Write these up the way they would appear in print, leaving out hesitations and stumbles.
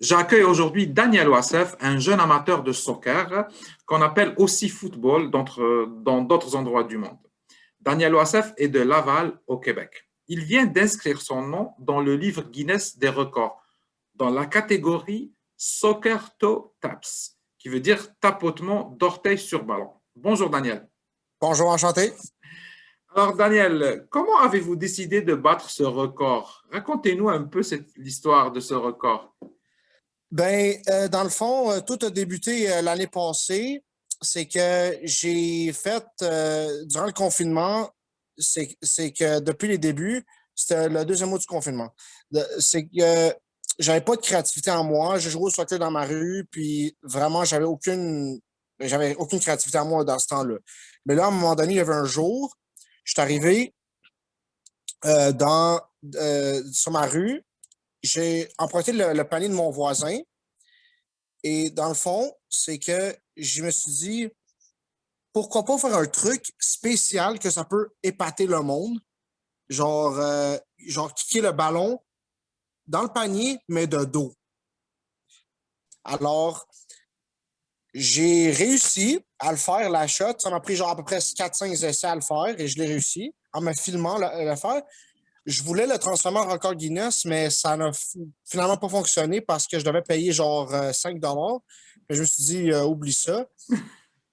J'accueille aujourd'hui Daniel Wassef, un jeune amateur de soccer qu'on appelle aussi football dans d'autres endroits du monde. Daniel Wassef est de Laval, au Québec. Il vient d'inscrire son nom dans le livre Guinness des records, dans la catégorie Soccer Toe Taps, qui veut dire tapotement d'orteil sur ballon. Bonjour Daniel. Bonjour, enchanté. Alors Daniel, comment avez-vous décidé de battre ce record? Racontez-nous un peu l'histoire de ce record. Dans le fond, tout a débuté l'année passée. C'est que j'ai fait, durant le confinement, c'est que depuis les débuts, c'était le deuxième mois du confinement. C'est que j'avais pas de créativité en moi. Je jouais au soccer dans ma rue, puis vraiment, j'avais aucune créativité en moi dans ce temps-là. Mais là, à un moment donné, il y avait un jour, je suis arrivé sur ma rue, j'ai emprunté le panier de mon voisin. Et dans le fond, c'est que je me suis dit, pourquoi pas faire un truc spécial que ça peut épater le monde? Genre kicker le ballon dans le panier, mais de dos. Alors, j'ai réussi à le faire, la shot. Ça m'a pris genre à peu près 4-5 essais à le faire et je l'ai réussi en me filmant le faire. Je voulais le transformer en record Guinness, mais ça n'a finalement pas fonctionné parce que je devais payer genre 5 $. Je me suis dit, oublie ça.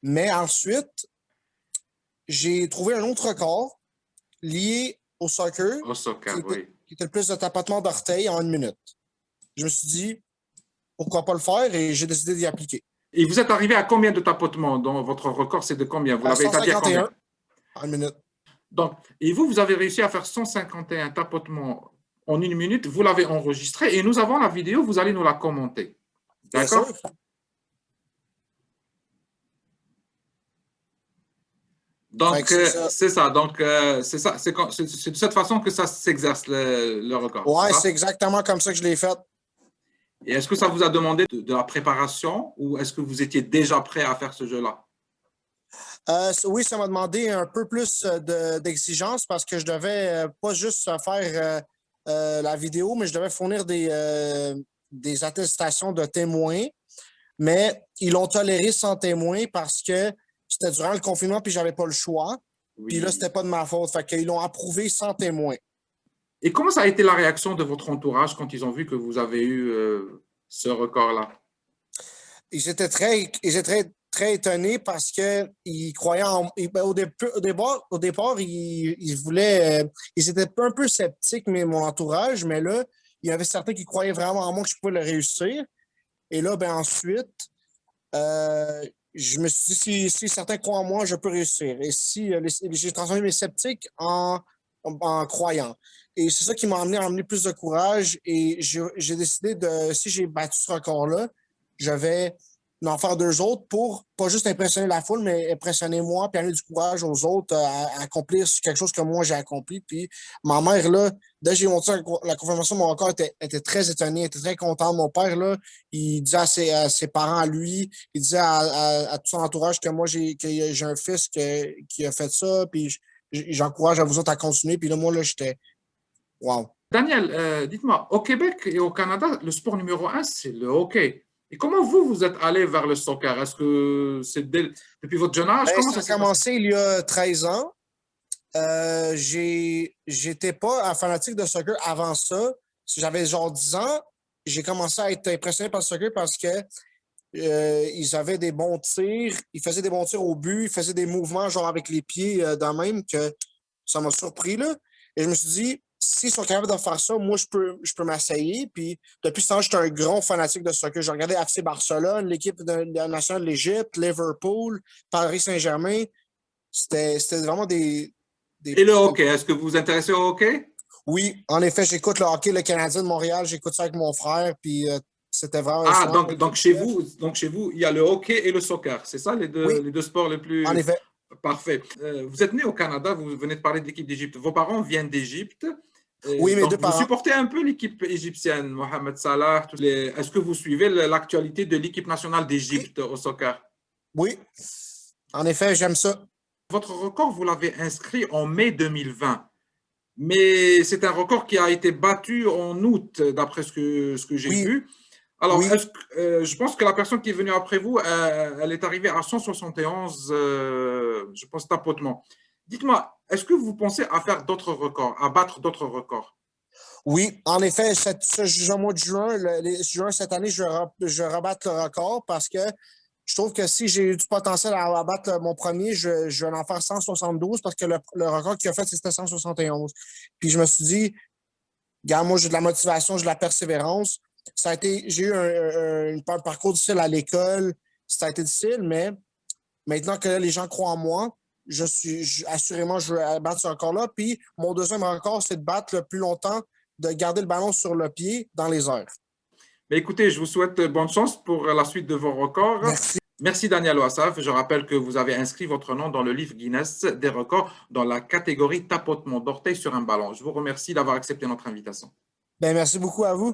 Mais ensuite, j'ai trouvé un autre record lié au soccer Au soccer, oui. qui était le plus de tapotement d'orteil en 1 minute. Je me suis dit, pourquoi pas le faire et j'ai décidé d'y appliquer. Et vous êtes arrivé à combien de tapotements? Dans votre record, c'est de combien? Vous l'avez établi à combien? 151 en 1 minute. Donc, et vous avez réussi à faire 151 tapotements en 1 minute. Vous l'avez enregistré et nous avons la vidéo. Vous allez nous la commenter. Bien sûr. D'accord? Donc, c'est ça. Donc, c'est ça. C'est de cette façon que ça s'exerce le record. Ouais, c'est exactement comme ça que je l'ai fait. Et est-ce que ça vous a demandé de la préparation ou est-ce que vous étiez déjà prêt à faire ce jeu-là? Oui, ça m'a demandé un peu plus d'exigence parce que je devais pas juste faire la vidéo, mais je devais fournir des attestations de témoins. Mais ils l'ont toléré sans témoins parce que c'était durant le confinement puis j'avais pas le choix. Puis là, Oui. c'était pas de ma faute. Fait qu'ils l'ont approuvé sans témoins. Et comment ça a été la réaction de votre entourage quand ils ont vu que vous avez eu ce record-là? Très étonnés parce qu'ils croyaient au départ, ils voulaient. Ils étaient un peu sceptiques, mais mon entourage, mais là, il y avait certains qui croyaient vraiment en moi que je pouvais le réussir. Et là, ensuite, je me suis dit, si certains croient en moi, je peux réussir. Et si j'ai transformé mes sceptiques en croyants. Et c'est ça qui m'a amené plus de courage. Et j'ai décidé si j'ai battu ce record-là, je vais en faire deux autres pour pas juste impressionner la foule, mais impressionner moi, puis amener du courage aux autres à accomplir quelque chose que moi j'ai accompli. Puis ma mère, là, dès que j'ai monté la confirmation, mon record était très étonné, était très content. Mon père, là, il disait à ses parents, à lui, il disait à tout son entourage que moi, j'ai un fils qui a fait ça, puis j'encourage à vous autres à continuer. Puis là, moi, là, j'étais wow. Daniel, dites-moi, au Québec et au Canada, le sport numéro un, c'est le hockey. Et comment vous êtes allé vers le soccer? Est-ce que c'est depuis votre jeune âge? Comment Ça ça a s'est passé? commencé il y a 13 ans. J'étais pas un fanatique de soccer avant ça. Si j'avais genre 10 ans, j'ai commencé à être impressionné par le soccer parce que ils avaient des bons tirs, ils faisaient des bons tirs au but, ils faisaient des mouvements genre avec les pieds dans même que ça m'a surpris là. Et je me suis dit, s'ils sont capables de faire ça, moi je peux m'essayer. Puis depuis ce temps, j'étais un grand fanatique de soccer. J'ai regardé FC Barcelone, l'équipe nationale de l'Égypte, Liverpool, Paris Saint-Germain. C'était vraiment Et le hockey, est-ce que vous vous intéressez au hockey? Oui, en effet, j'écoute le hockey, le Canadien de Montréal, j'écoute ça avec mon frère, puis c'était vraiment Ah, souvent. donc chez vous, il y a le hockey et le soccer. C'est ça Oui, les deux sports les en plus effet. parfaits. Vous êtes né au Canada, vous venez de parler de l'équipe d'Égypte. Vos parents viennent d'Égypte. Oui, mes deux Donc, vous parents. supportez un peu l'équipe égyptienne, Mohamed Salah. Est-ce que vous suivez l'actualité de l'équipe nationale Oui, d'Égypte au soccer? oui, en effet, j'aime ça. Votre record, vous l'avez inscrit en mai 2020. Mais c'est un record qui a été battu en août, d'après ce que j'ai Oui, vu. Alors, Oui, je pense que la personne qui est venue après vous, elle est arrivée à 171, je pense, tapotements. Dites-moi, est-ce que vous pensez à faire d'autres records, à battre d'autres records? oui, en effet, ce mois de juin, juin cette année, je vais rebattre le record parce que je trouve que si j'ai eu du potentiel à battre mon premier, je vais en faire 172 parce que le record qu'il a fait, c'était 171. Puis je me suis dit, gars, moi, j'ai de la motivation, j'ai de la persévérance. J'ai eu un parcours difficile à l'école. Ça a été difficile, mais maintenant que les gens croient en moi, assurément, je vais battre ce record-là. Puis mon deuxième record, c'est de battre le plus longtemps, de garder le ballon sur le pied dans les airs. Mais écoutez, je vous souhaite bonne chance pour la suite de vos records. Merci. Merci Daniel Ouassaf. Je rappelle que vous avez inscrit votre nom dans le livre Guinness des records dans la catégorie tapotement d'orteil sur un ballon. Je vous remercie d'avoir accepté notre invitation. Ben, merci beaucoup à vous.